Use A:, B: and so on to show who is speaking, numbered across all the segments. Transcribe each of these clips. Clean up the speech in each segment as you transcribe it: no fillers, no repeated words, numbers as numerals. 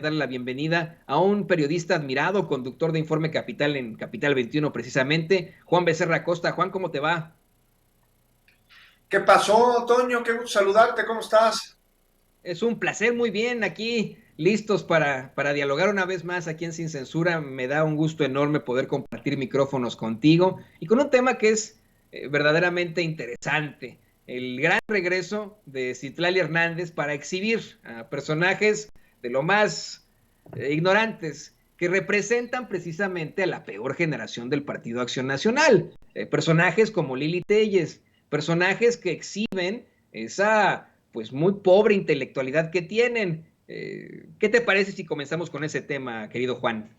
A: darle la bienvenida a un periodista admirado, conductor de Informe Capital en Capital 21 precisamente, Juan Becerra Costa. Juan, ¿cómo te va?
B: ¿Qué pasó, Toño? Qué gusto saludarte, ¿cómo estás?
A: Es un placer, muy bien, aquí listos para dialogar una vez más aquí en Sin Censura. Me da un gusto enorme poder compartir micrófonos contigo y con un tema que es verdaderamente interesante. El gran regreso de Citlali Hernández para exhibir a personajes de lo más ignorantes que representan precisamente a la peor generación del Partido Acción Nacional. Personajes como Lili Telles, personajes que exhiben esa pues muy pobre intelectualidad que tienen. ¿Qué te parece si comenzamos con ese tema, querido Juan?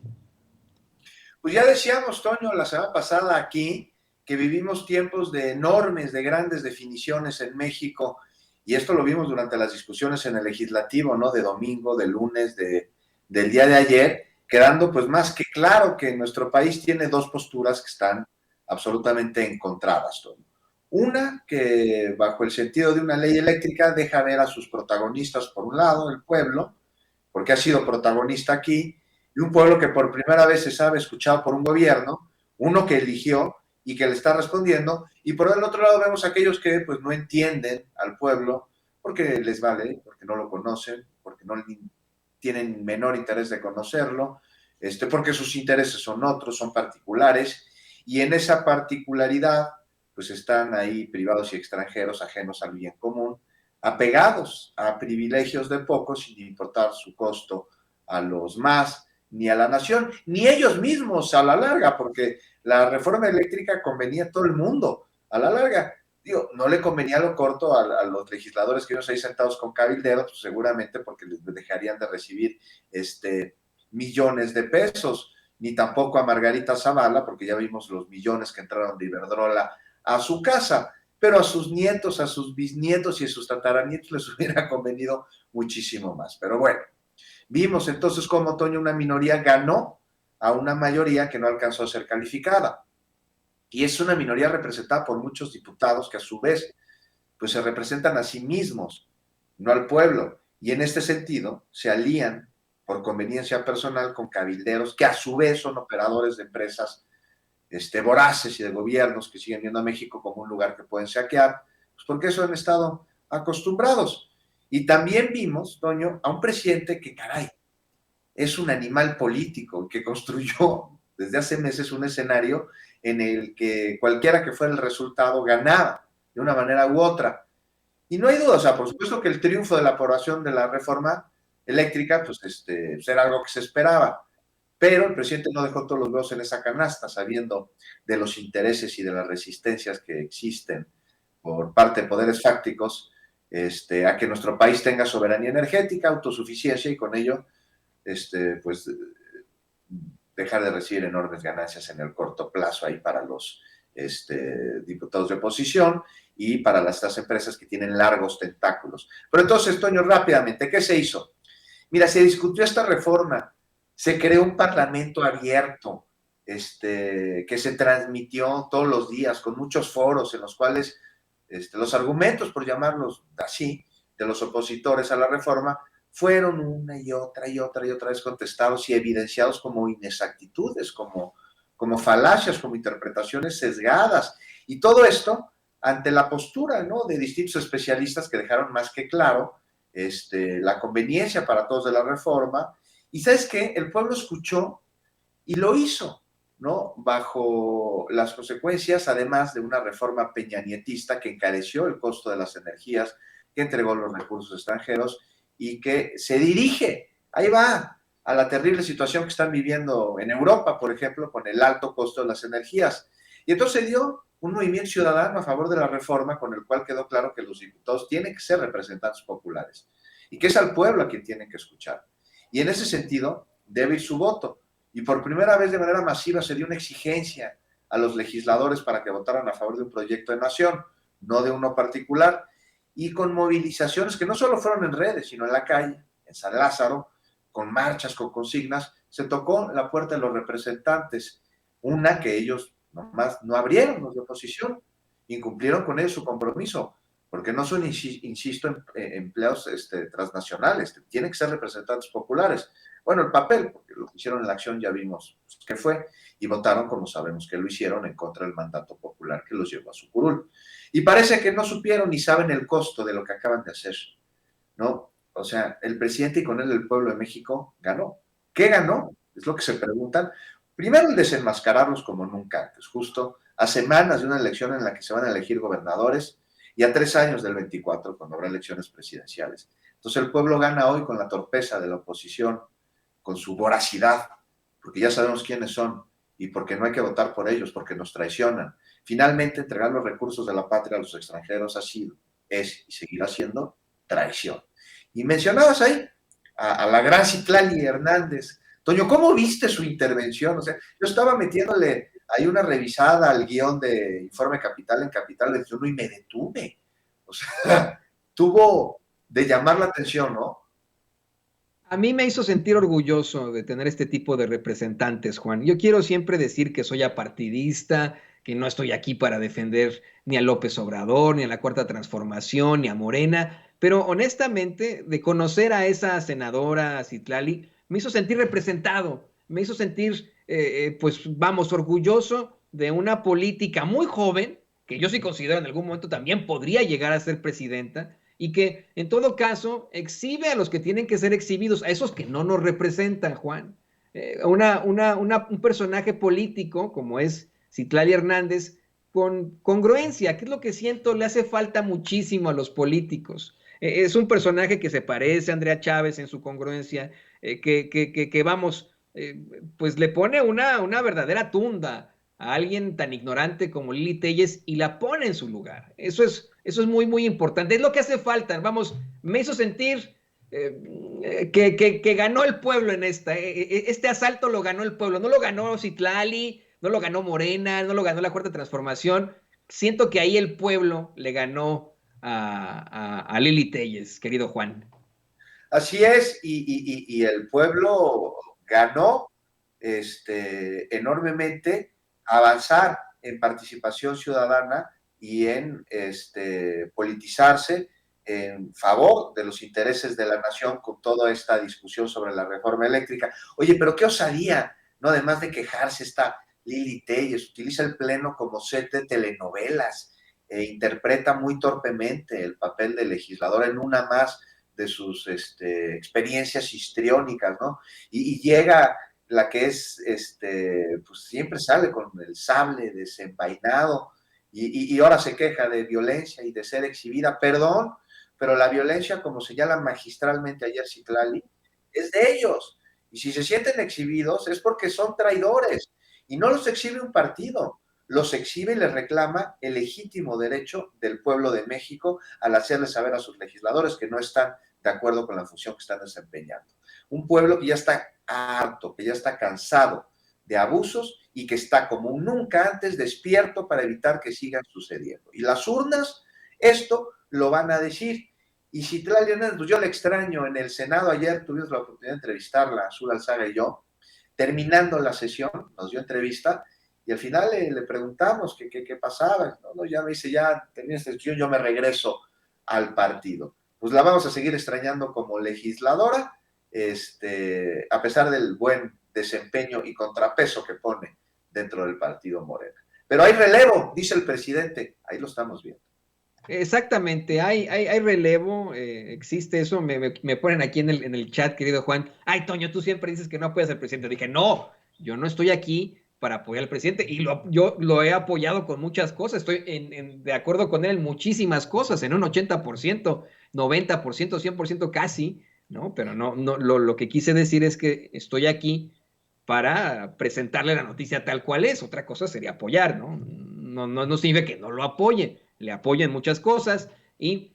B: Pues ya decíamos, Toño, la semana pasada aquí que vivimos tiempos de enormes, de grandes definiciones en México, y esto lo vimos durante las discusiones en el legislativo, ¿no? De domingo, de lunes, del día de ayer, quedando pues más que claro que nuestro país tiene dos posturas que están absolutamente encontradas, Toño. Una, que bajo el sentido de una ley eléctrica deja ver a sus protagonistas, por un lado, el pueblo, porque ha sido protagonista aquí, y un pueblo que por primera vez se sabe escuchado por un gobierno, uno que eligió y que le está respondiendo, y por el otro lado vemos a aquellos que pues no entienden al pueblo porque les vale, porque no lo conocen, porque no tienen menor interés de conocerlo, porque sus intereses son otros, son particulares, y en esa particularidad pues están ahí privados y extranjeros ajenos al bien común, apegados a privilegios de pocos sin importar su costo a los más, ni a la nación, ni ellos mismos a la larga, porque la reforma eléctrica convenía a todo el mundo a la larga. Digo, no le convenía a lo corto a los legisladores que ellos ahí sentados con cabilderos, pues seguramente porque les dejarían de recibir millones de pesos, ni tampoco a Margarita Zavala, porque ya vimos los millones que entraron de Iberdrola a su casa, pero a sus nietos, a sus bisnietos y a sus tataranietos les hubiera convenido muchísimo más. Pero bueno, vimos entonces cómo Toño, una minoría ganó a una mayoría que no alcanzó a ser calificada. Y es una minoría representada por muchos diputados que a su vez pues se representan a sí mismos, no al pueblo. Y en este sentido se alían por conveniencia personal con cabilderos que a su vez son operadores de empresas voraces y de gobiernos que siguen viendo a México como un lugar que pueden saquear, pues porque eso han estado acostumbrados. Y también vimos, Toño, a un presidente que, caray, es un animal político que construyó desde hace meses un escenario en el que cualquiera que fuera el resultado ganaba de una manera u otra. Y no hay duda, o sea, por supuesto que el triunfo de la aprobación de la reforma eléctrica, pues, era algo que se esperaba, pero el presidente no dejó todos los huevos en esa canasta, sabiendo de los intereses y de las resistencias que existen por parte de poderes fácticos a que nuestro país tenga soberanía energética, autosuficiencia y con ello pues dejar de recibir enormes ganancias en el corto plazo ahí para los diputados de oposición y para estas empresas que tienen largos tentáculos. Pero entonces, Toño, rápidamente, ¿qué se hizo? Mira, se discutió esta reforma, se creó un parlamento abierto, que se transmitió todos los días con muchos foros en los cuales los argumentos, por llamarlos así, de los opositores a la reforma fueron una y otra y otra y otra vez contestados y evidenciados como inexactitudes, como falacias, como interpretaciones sesgadas. Y todo esto ante la postura, ¿no?, de distintos especialistas que dejaron más que claro la conveniencia para todos de la reforma. Y ¿sabes qué? El pueblo escuchó y lo hizo, ¿no? Bajo las consecuencias, además de una reforma peñanietista que encareció el costo de las energías, que entregó los recursos extranjeros y que se dirige, ahí va, a la terrible situación que están viviendo en Europa, por ejemplo, con el alto costo de las energías. Y entonces se dio un movimiento ciudadano a favor de la reforma con el cual quedó claro que los diputados tienen que ser representantes populares y que es al pueblo a quien tienen que escuchar. Y en ese sentido debe ir su voto. Y por primera vez de manera masiva se dio una exigencia a los legisladores para que votaran a favor de un proyecto de nación, no de uno particular, y con movilizaciones que no solo fueron en redes, sino en la calle, en San Lázaro, con marchas, con consignas, se tocó la puerta de los representantes, una que ellos nomás no abrieron, los de oposición, incumplieron con ellos su compromiso. porque no son, insisto, empleados transnacionales, tienen que ser representantes populares. Bueno, el papel, porque lo que hicieron en la acción ya vimos que fue, y votaron como sabemos que lo hicieron en contra del mandato popular que los llevó a su curul. Y parece que no supieron ni saben el costo de lo que acaban de hacer, ¿no? O sea, el presidente y con él el pueblo de México ganó. ¿Qué ganó? Es lo que se preguntan. Primero, el desenmascararlos como nunca antes, justo a semanas de una elección en la que se van a elegir gobernadores y a 3 años del 24, cuando habrá elecciones presidenciales. Entonces el pueblo gana hoy con la torpeza de la oposición, con su voracidad, porque ya sabemos quiénes son y porque no hay que votar por ellos, porque nos traicionan. Finalmente, entregar los recursos de la patria a los extranjeros ha sido, es y seguirá siendo traición. Y mencionabas ahí a la gran Citlali Hernández. Toño, ¿cómo viste su intervención? O sea, yo estaba metiéndole ahí una revisada al guión de Informe Capital en Capital 21 y me detuve. O sea, tuvo de llamar la atención, ¿no?
A: A mí me hizo sentir orgulloso de tener este tipo de representantes, Juan. Yo quiero siempre decir que soy apartidista, que no estoy aquí para defender ni a López Obrador, ni a la Cuarta Transformación, ni a Morena, pero honestamente, de conocer a esa senadora Citlali, me hizo sentir representado, me hizo sentir, pues vamos, orgulloso de una política muy joven, que yo sí considero en algún momento también podría llegar a ser presidenta, y que en todo caso exhibe a los que tienen que ser exhibidos, a esos que no nos representan, Juan. Un personaje político como es Citlali Hernández, con congruencia, que es lo que siento le hace falta muchísimo a los políticos. Es un personaje que se parece a Andrea Chávez en su congruencia, que vamos, pues le pone una verdadera tunda a alguien tan ignorante como Lili Telles y la pone en su lugar. Eso es muy, muy importante. Es lo que hace falta. Vamos, me hizo sentir que ganó el pueblo en esta. Este asalto lo ganó el pueblo. No lo ganó Citlali, no lo ganó Morena, no lo ganó la Cuarta Transformación. Siento que ahí el pueblo le ganó a Lili Telles, querido Juan.
B: Así es, y el pueblo ganó enormemente avanzar en participación ciudadana y en politizarse en favor de los intereses de la nación con toda esta discusión sobre la reforma eléctrica. Oye, pero qué osadía, ¿no? Además de quejarse, esta Lili Telles utiliza el Pleno como set de telenovelas, interpreta muy torpemente el papel de legisladora en una más de sus experiencias histriónicas, ¿no? Y llega la que es, pues siempre sale con el sable desenvainado y ahora se queja de violencia y de ser exhibida. Perdón, pero la violencia, como señala magistralmente ayer Citlali, es de ellos. Y si se sienten exhibidos es porque son traidores. Y no los exhibe un partido, los exhibe y les reclama el legítimo derecho del pueblo de México al hacerles saber a sus legisladores que no están de acuerdo con la función que están desempeñando. Un pueblo que ya está harto, que ya está cansado de abusos y que está como nunca antes despierto para evitar que sigan sucediendo. Y las urnas esto lo van a decir. Y Citlali Hernández, pues yo le extraño en el Senado, ayer tuvimos la oportunidad de entrevistarla, Azul Alzaga y yo, terminando la sesión, nos dio entrevista, y al final le preguntamos qué pasaba. No, ya me dice, ya terminé esta sesión, yo me regreso al partido. Pues la vamos a seguir extrañando como legisladora, a pesar del buen desempeño y contrapeso que pone dentro del partido Morena. Pero hay relevo, dice el presidente, ahí lo estamos viendo.
A: Exactamente, hay relevo, existe eso, me ponen aquí en el chat, querido Juan, ay, Toño, tú siempre dices que no apoyas al presidente. Dije, no, yo no estoy aquí para apoyar al presidente y yo lo he apoyado con muchas cosas, estoy de acuerdo con él en muchísimas cosas, en un 80%, 90%, 100% casi, ¿no? Pero no, lo que quise decir es que estoy aquí para presentarle la noticia tal cual es. Otra cosa sería apoyar, ¿no? No significa que no lo apoye, le apoyo en muchas cosas y,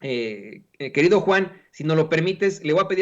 A: querido Juan, si nos lo permites, le voy a pedir a